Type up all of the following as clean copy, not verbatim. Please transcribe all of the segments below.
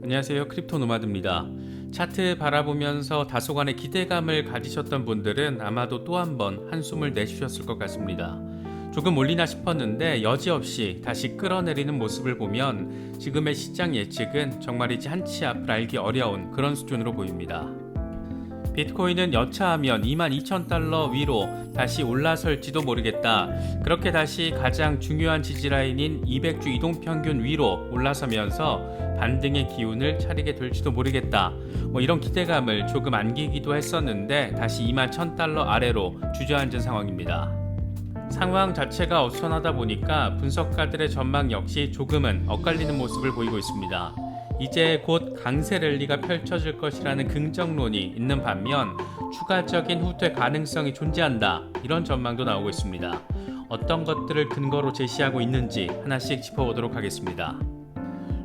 안녕하세요, 크립토 노마드입니다. 차트 바라보면서 다소간의 기대감을 가지셨던 분들은 아마도 또 한 번 한숨을 내쉬셨을 것 같습니다. 조금 올리나 싶었는데 여지없이 다시 끌어내리는 모습을 보면 지금의 시장 예측은 정말이지 한치 앞을 알기 어려운 그런 수준으로 보입니다. 비트코인은 여차하면 22,000달러 위로 다시 올라설지도 모르겠다. 그렇게 다시 가장 중요한 지지라인인 200주 이동평균 위로 올라서면서 반등의 기운을 차리게 될지도 모르겠다. 이런 기대감을 조금 안기기도 했었는데 다시 21,000달러 아래로 주저앉은 상황입니다. 상황 자체가 어수선하다 보니까 분석가들의 전망 역시 조금은 엇갈리는 모습을 보이고 있습니다. 이제 곧 강세 랠리가 펼쳐질 것이라는 긍정론이 있는 반면 추가적인 후퇴 가능성이 존재한다, 이런 전망도 나오고 있습니다. 어떤 것들을 근거로 제시하고 있는지 하나씩 짚어보도록 하겠습니다.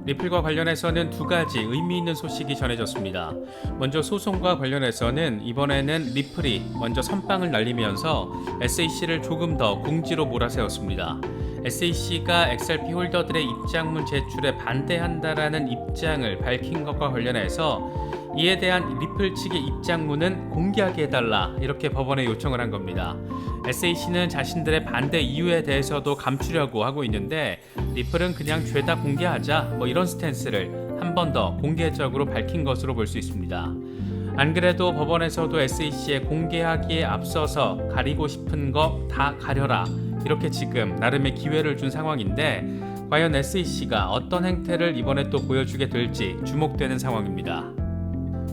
리플과 관련해서는 두 가지 의미 있는 소식이 전해졌습니다. 먼저 소송과 관련해서는 이번에는 리플이 먼저 선빵을 날리면서 SEC를 조금 더 공지로 몰아세웠습니다. SEC가 XRP 홀더들의 입장문 제출에 반대한다라는 입장을 밝힌 것과 관련해서 이에 대한 리플 측의 입장문은 공개하게 해달라, 이렇게 법원에 요청을 한 겁니다. SEC는 자신들의 반대 이유에 대해서도 감추려고 하고 있는데 리플은 그냥 죄다 공개하자, 이런 스탠스를 한 번 더 공개적으로 밝힌 것으로 볼 수 있습니다. 안 그래도 법원에서도 SEC에 공개하기에 앞서서 가리고 싶은 거 다 가려라, 이렇게 지금 나름의 기회를 준 상황인데 과연 SEC가 어떤 행태를 이번에 또 보여주게 될지 주목되는 상황입니다.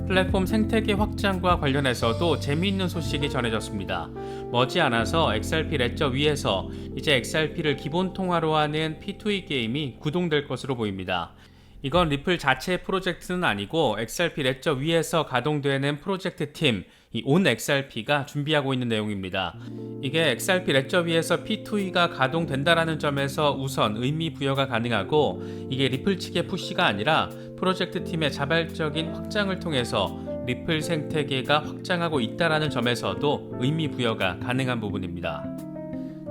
플랫폼 생태계 확장과 관련해서도 재미있는 소식이 전해졌습니다. 머지않아서 XRP 레저 위에서 이제 XRP를 기본 통화로 하는 P2E 게임이 구동될 것으로 보입니다. 이건 리플 자체의 프로젝트는 아니고 XRP 레저 위에서 가동되는 프로젝트 팀, 이 온 XRP가 준비하고 있는 내용입니다. 이게 XRP 레저 위에서 P2E가 가동된다라는 점에서 우선 의미 부여가 가능하고, 이게 리플 측의 푸시가 아니라 프로젝트 팀의 자발적인 확장을 통해서 리플 생태계가 확장하고 있다라는 점에서도 의미 부여가 가능한 부분입니다.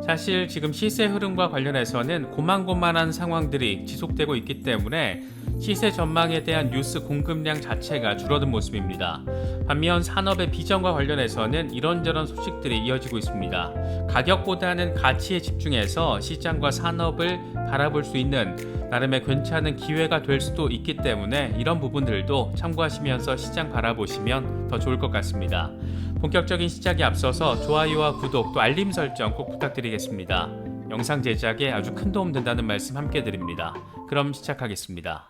사실 지금 시세 흐름과 관련해서는 고만고만한 상황들이 지속되고 있기 때문에 시세 전망에 대한 뉴스 공급량 자체가 줄어든 모습입니다. 반면 산업의 비전과 관련해서는 이런저런 소식들이 이어지고 있습니다. 가격보다는 가치에 집중해서 시장과 산업을 바라볼 수 있는 나름의 괜찮은 기회가 될 수도 있기 때문에 이런 부분들도 참고하시면서 시장 바라보시면 더 좋을 것 같습니다. 본격적인 시작에 앞서서 좋아요와 구독 또 알림 설정 꼭 부탁드리겠습니다. 영상 제작에 아주 큰 도움 된다는 말씀 함께 드립니다. 그럼 시작하겠습니다.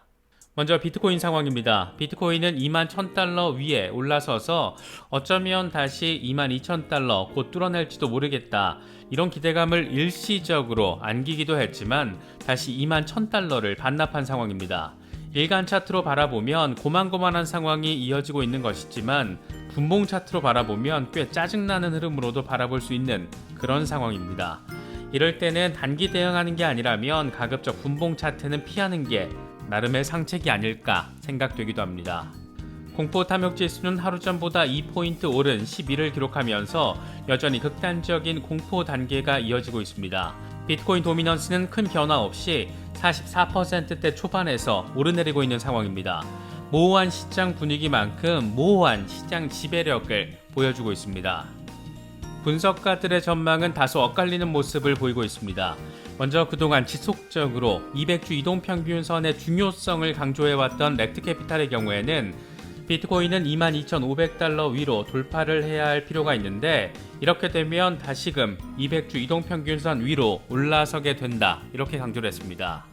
먼저 비트코인 상황입니다. 비트코인은 21,000달러 위에 올라서서 어쩌면 다시 22,000달러 곧 뚫어낼지도 모르겠다, 이런 기대감을 일시적으로 안기기도 했지만 다시 21,000달러를 반납한 상황입니다. 일간 차트로 바라보면 고만고만한 상황이 이어지고 있는 것이지만 분봉 차트로 바라보면 꽤 짜증나는 흐름으로도 바라볼 수 있는 그런 상황입니다. 이럴 때는 단기 대응하는 게 아니라면 가급적 분봉 차트는 피하는 게 나름의 상책이 아닐까 생각되기도 합니다. 공포 탐욕 지수는 하루 전보다 2포인트 오른 11을 기록하면서 여전히 극단적인 공포 단계가 이어지고 있습니다. 비트코인 도미넌스는 큰 변화 없이 44%대 초반에서 오르내리고 있는 상황입니다. 모호한 시장 분위기만큼 모호한 시장 지배력을 보여주고 있습니다. 분석가들의 전망은 다소 엇갈리는 모습을 보이고 있습니다. 먼저 그동안 지속적으로 200주 이동평균선의 중요성을 강조해왔던 렉트캐피탈의 경우에는 비트코인은 22,500달러 위로 돌파를 해야 할 필요가 있는데 이렇게 되면 다시금 200주 이동평균선 위로 올라서게 된다, 이렇게 강조를 했습니다.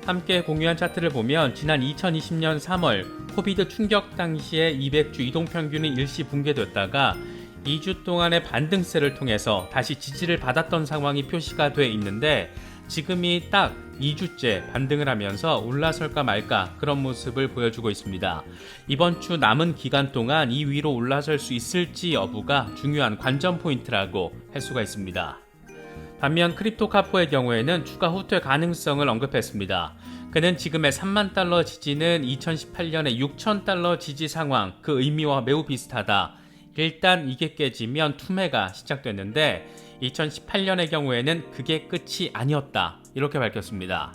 함께 공유한 차트를 보면 지난 2020년 3월 코비드 충격 당시에 200주 이동평균이 일시 붕괴됐다가 2주 동안의 반등세를 통해서 다시 지지를 받았던 상황이 표시가 돼 있는데 지금이 딱 2주째 반등을 하면서 올라설까 말까 그런 모습을 보여주고 있습니다. 이번 주 남은 기간 동안 이 위로 올라설 수 있을지 여부가 중요한 관전 포인트라고 할 수가 있습니다. 반면 크립토카포의 경우에는 추가 후퇴 가능성을 언급했습니다. 그는 지금의 3만 달러 지지는 2018년의 6,000달러 지지 상황, 그 의미와 매우 비슷하다. 일단 이게 깨지면 투매가 시작됐는데 2018년의 경우에는 그게 끝이 아니었다, 이렇게 밝혔습니다.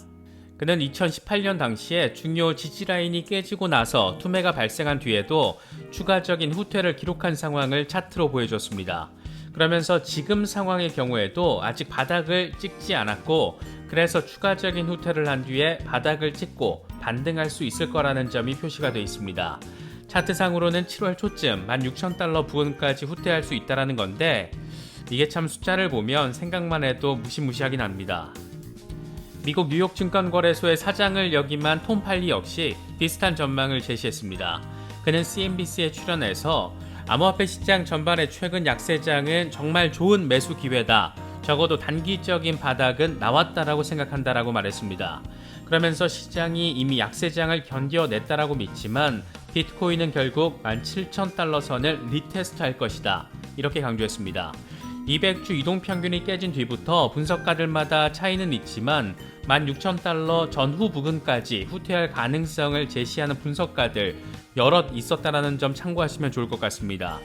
그는 2018년 당시에 중요 지지라인이 깨지고 나서 투매가 발생한 뒤에도 추가적인 후퇴를 기록한 상황을 차트로 보여줬습니다. 그러면서 지금 상황의 경우에도 아직 바닥을 찍지 않았고, 그래서 추가적인 후퇴를 한 뒤에 바닥을 찍고 반등할 수 있을 거라는 점이 표시가 되어 있습니다. 차트상으로는 7월 초쯤 16,000달러 부근까지 후퇴할 수 있다는 건데, 이게 참 숫자를 보면 생각만 해도 무시무시하긴 합니다. 미국 뉴욕 증권거래소의 사장을 역임한 톰 팔리 역시 비슷한 전망을 제시했습니다. 그는 CNBC에 출연해서 암호화폐 시장 전반의 최근 약세장은 정말 좋은 매수 기회다. 적어도 단기적인 바닥은 나왔다라고 생각한다라고 말했습니다. 그러면서 시장이 이미 약세장을 견뎌냈다라고 믿지만 비트코인은 결국 17,000달러 선을 리테스트할 것이다. 이렇게 강조했습니다. 200주 이동평균이 깨진 뒤부터 분석가들마다 차이는 있지만 16,000달러 전후 부근까지 후퇴할 가능성을 제시하는 분석가들 여럿 있었다라는 점 참고하시면 좋을 것 같습니다.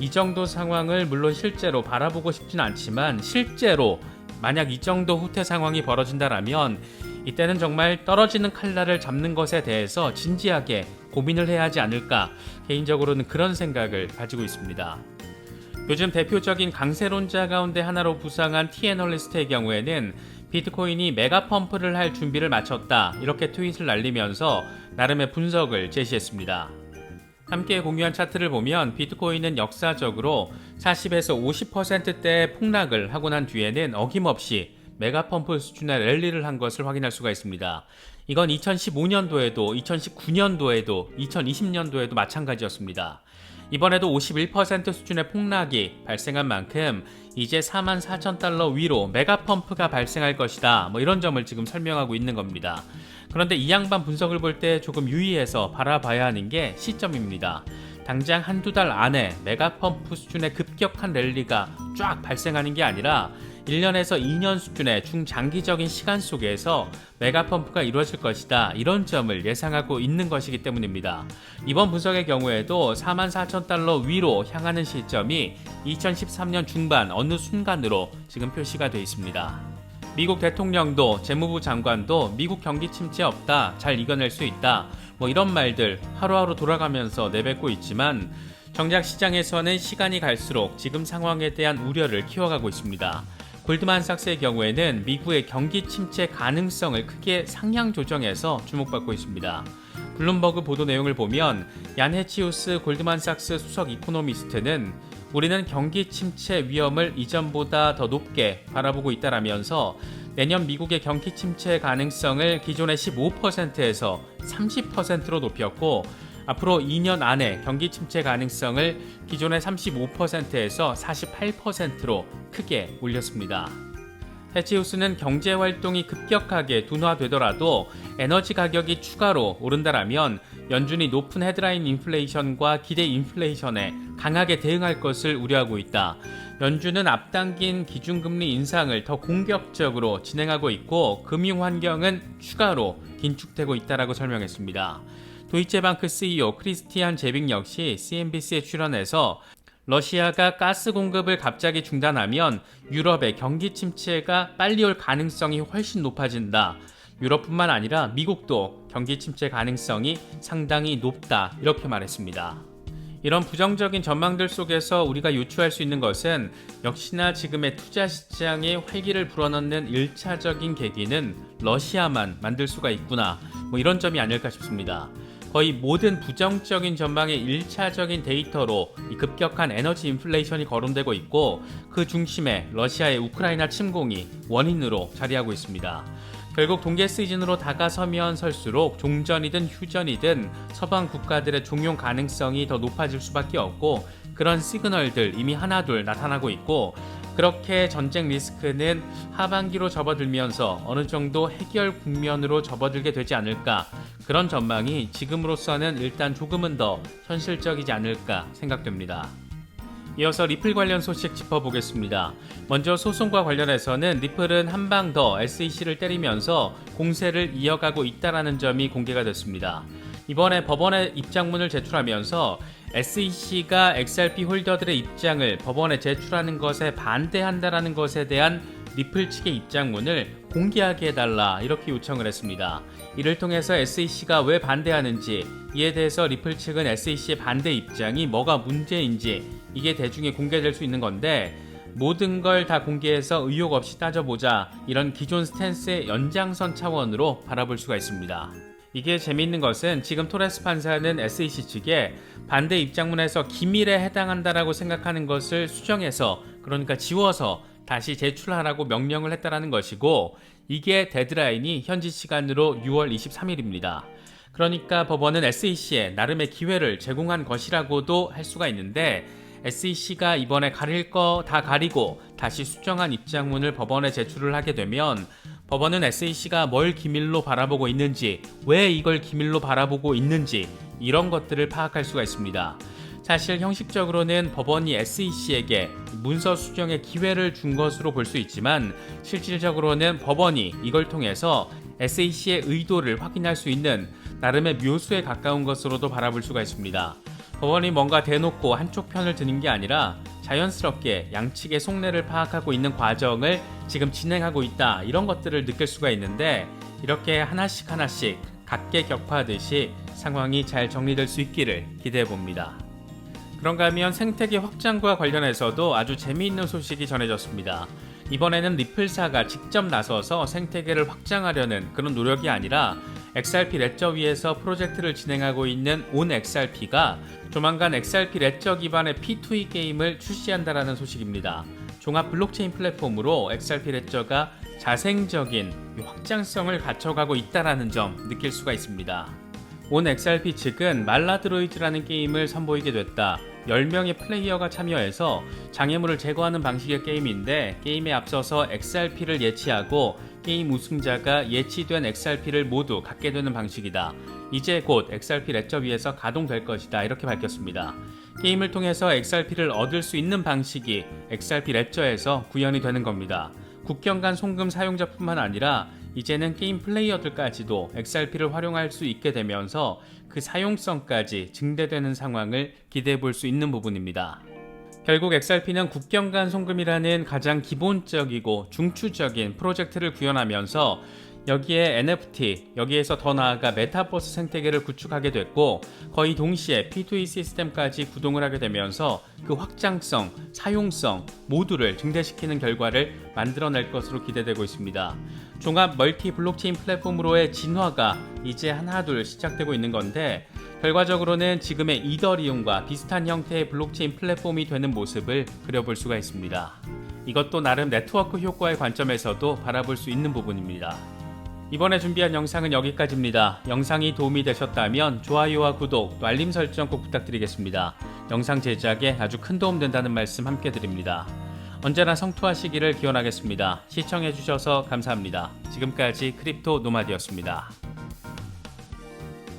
이 정도 상황을 물론 실제로 바라보고 싶진 않지만 실제로 만약 이 정도 후퇴 상황이 벌어진다라면 이때는 정말 떨어지는 칼날을 잡는 것에 대해서 진지하게 고민을 해야 하지 않을까, 개인적으로는 그런 생각을 가지고 있습니다. 요즘 대표적인 강세론자 가운데 하나로 부상한 T애널리스트의 경우에는 비트코인이 메가 펌프를 할 준비를 마쳤다, 이렇게 트윗을 날리면서 나름의 분석을 제시했습니다. 함께 공유한 차트를 보면 비트코인은 역사적으로 40에서 50%대의 폭락을 하고 난 뒤에는 어김없이 메가펌프 수준의 랠리를 한 것을 확인할 수가 있습니다. 이건 2015년도에도 2019년도에도 2020년도에도 마찬가지였습니다. 이번에도 51% 수준의 폭락이 발생한 만큼 이제 44,000달러 위로 메가펌프가 발생할 것이다, 이런 점을 지금 설명하고 있는 겁니다. 그런데 이 양반 분석을 볼 때 조금 유의해서 바라봐야 하는 게 시점입니다. 당장 한두 달 안에 메가펌프 수준의 급격한 랠리가 쫙 발생하는 게 아니라 1년에서 2년 수준의 중장기적인 시간 속에서 메가펌프가 이루어질 것이다, 이런 점을 예상하고 있는 것이기 때문입니다. 이번 분석의 경우에도 44,000달러 위로 향하는 시점이 2013년 중반 어느 순간으로 지금 표시가 되어 있습니다. 미국 대통령도 재무부 장관도 미국 경기 침체 없다, 잘 이겨낼 수 있다, 이런 말들 하루하루 돌아가면서 내뱉고 있지만 정작 시장에서는 시간이 갈수록 지금 상황에 대한 우려를 키워가고 있습니다. 골드만삭스의 경우에는 미국의 경기 침체 가능성을 크게 상향 조정해서 주목받고 있습니다. 블룸버그 보도 내용을 보면 얀 해치우스 골드만삭스 수석 이코노미스트는 우리는 경기 침체 위험을 이전보다 더 높게 바라보고 있다라면서 내년 미국의 경기 침체 가능성을 기존의 15%에서 30%로 높였고, 앞으로 2년 안에 경기 침체 가능성을 기존의 35%에서 48%로 크게 올렸습니다. 해치우스는 경제 활동이 급격하게 둔화되더라도 에너지 가격이 추가로 오른다라면 연준이 높은 헤드라인 인플레이션과 기대 인플레이션에 강하게 대응할 것을 우려하고 있다. 연준은 앞당긴 기준금리 인상을 더 공격적으로 진행하고 있고 금융 환경은 추가로 긴축되고 있다라고 설명했습니다. 도이체방크 CEO 크리스티안 제빙 역시 CNBC에 출연해서 러시아가 가스 공급을 갑자기 중단하면 유럽의 경기 침체가 빨리 올 가능성이 훨씬 높아진다. 유럽뿐만 아니라 미국도 경기 침체 가능성이 상당히 높다, 이렇게 말했습니다. 이런 부정적인 전망들 속에서 우리가 유추할 수 있는 것은 역시나 지금의 투자 시장에 활기를 불어넣는 1차적인 계기는 러시아만 만들 수가 있구나, 이런 점이 아닐까 싶습니다. 거의 모든 부정적인 전망의 1차적인 데이터로 이 급격한 에너지 인플레이션이 거론되고 있고, 그 중심에 러시아의 우크라이나 침공이 원인으로 자리하고 있습니다. 결국 동계 시즌으로 다가서면 설수록 종전이든 휴전이든 서방 국가들의 종용 가능성이 더 높아질 수밖에 없고, 그런 시그널들 이미 하나둘 나타나고 있고, 그렇게 전쟁 리스크는 하반기로 접어들면서 어느 정도 해결 국면으로 접어들게 되지 않을까, 그런 전망이 지금으로서는 일단 조금은 더 현실적이지 않을까 생각됩니다. 이어서 리플 관련 소식 짚어보겠습니다. 먼저 소송과 관련해서는 리플은 한 방 더 SEC를 때리면서 공세를 이어가고 있다는 점이 공개가 됐습니다. 이번에 법원에 입장문을 제출하면서 SEC가 XRP 홀더들의 입장을 법원에 제출하는 것에 반대한다는 것에 대한 리플 측의 입장문을 공개하게 해달라 이렇게 요청을 했습니다. 이를 통해서 SEC가 왜 반대하는지, 이에 대해서 리플 측은 SEC의 반대 입장이 뭐가 문제인지 이게 대중에 공개될 수 있는 건데, 모든 걸 다 공개해서 의혹 없이 따져보자, 이런 기존 스탠스의 연장선 차원으로 바라볼 수가 있습니다. 이게 재미있는 것은 지금 토레스 판사는 SEC 측에 반대 입장문에서 기밀에 해당한다라고 생각하는 것을 수정해서, 그러니까 지워서 다시 제출하라고 명령을 했다라는 것이고, 이게 데드라인이 현지 시간으로 6월 23일입니다. 그러니까 법원은 SEC에 나름의 기회를 제공한 것이라고도 할 수가 있는데, SEC가 이번에 가릴 거 다 가리고 다시 수정한 입장문을 법원에 제출을 하게 되면 법원은 SEC가 뭘 기밀로 바라보고 있는지, 왜 이걸 기밀로 바라보고 있는지 이런 것들을 파악할 수가 있습니다. 사실 형식적으로는 법원이 SEC에게 문서 수정의 기회를 준 것으로 볼 수 있지만, 실질적으로는 법원이 이걸 통해서 SEC의 의도를 확인할 수 있는 나름의 묘수에 가까운 것으로도 바라볼 수가 있습니다. 법원이 뭔가 대놓고 한쪽 편을 드는 게 아니라 자연스럽게 양측의 속내를 파악하고 있는 과정을 지금 진행하고 있다, 이런 것들을 느낄 수가 있는데, 이렇게 하나씩 각계격파하듯이 상황이 잘 정리될 수 있기를 기대해 봅니다. 그런가 하면 생태계 확장과 관련해서도 아주 재미있는 소식이 전해졌습니다. 이번에는 리플사가 직접 나서서 생태계를 확장하려는 그런 노력이 아니라 XRP 레저 위에서 프로젝트를 진행하고 있는 온XRP가 조만간 XRP 레저 기반의 P2E 게임을 출시한다라는 소식입니다. 종합 블록체인 플랫폼으로 XRP 레저가 자생적인 확장성을 갖춰가고 있다라는 점 느낄 수가 있습니다. 온XRP 측은 말라드로이즈라는 게임을 선보이게 됐다. 10명의 플레이어가 참여해서 장애물을 제거하는 방식의 게임인데, 게임에 앞서서 XRP를 예치하고 게임 우승자가 예치된 XRP를 모두 갖게 되는 방식이다. 이제 곧 XRP 레저 위에서 가동될 것이다, 이렇게 밝혔습니다. 게임을 통해서 XRP를 얻을 수 있는 방식이 XRP 레저에서 구현이 되는 겁니다. 국경 간 송금 사용자뿐만 아니라 이제는 게임 플레이어들까지도 XRP를 활용할 수 있게 되면서 그 사용성까지 증대되는 상황을 기대해 볼 수 있는 부분입니다. 결국 XRP는 국경 간 송금이라는 가장 기본적이고 중추적인 프로젝트를 구현하면서 여기에 NFT, 여기에서 더 나아가 메타버스 생태계를 구축하게 됐고, 거의 동시에 P2E 시스템까지 구동을 하게 되면서 그 확장성, 사용성 모두를 증대시키는 결과를 만들어낼 것으로 기대되고 있습니다. 종합 멀티 블록체인 플랫폼으로의 진화가 이제 하나둘 시작되고 있는 건데, 결과적으로는 지금의 이더리움과 비슷한 형태의 블록체인 플랫폼이 되는 모습을 그려볼 수가 있습니다. 이것도 나름 네트워크 효과의 관점에서도 바라볼 수 있는 부분입니다. 이번에 준비한 영상은 여기까지입니다. 영상이 도움이 되셨다면 좋아요와 구독, 또 알림 설정 꼭 부탁드리겠습니다. 영상 제작에 아주 큰 도움 된다는 말씀 함께 드립니다. 언제나 성투하시기를 기원하겠습니다. 시청해주셔서 감사합니다. 지금까지 크립토 노마드였습니다.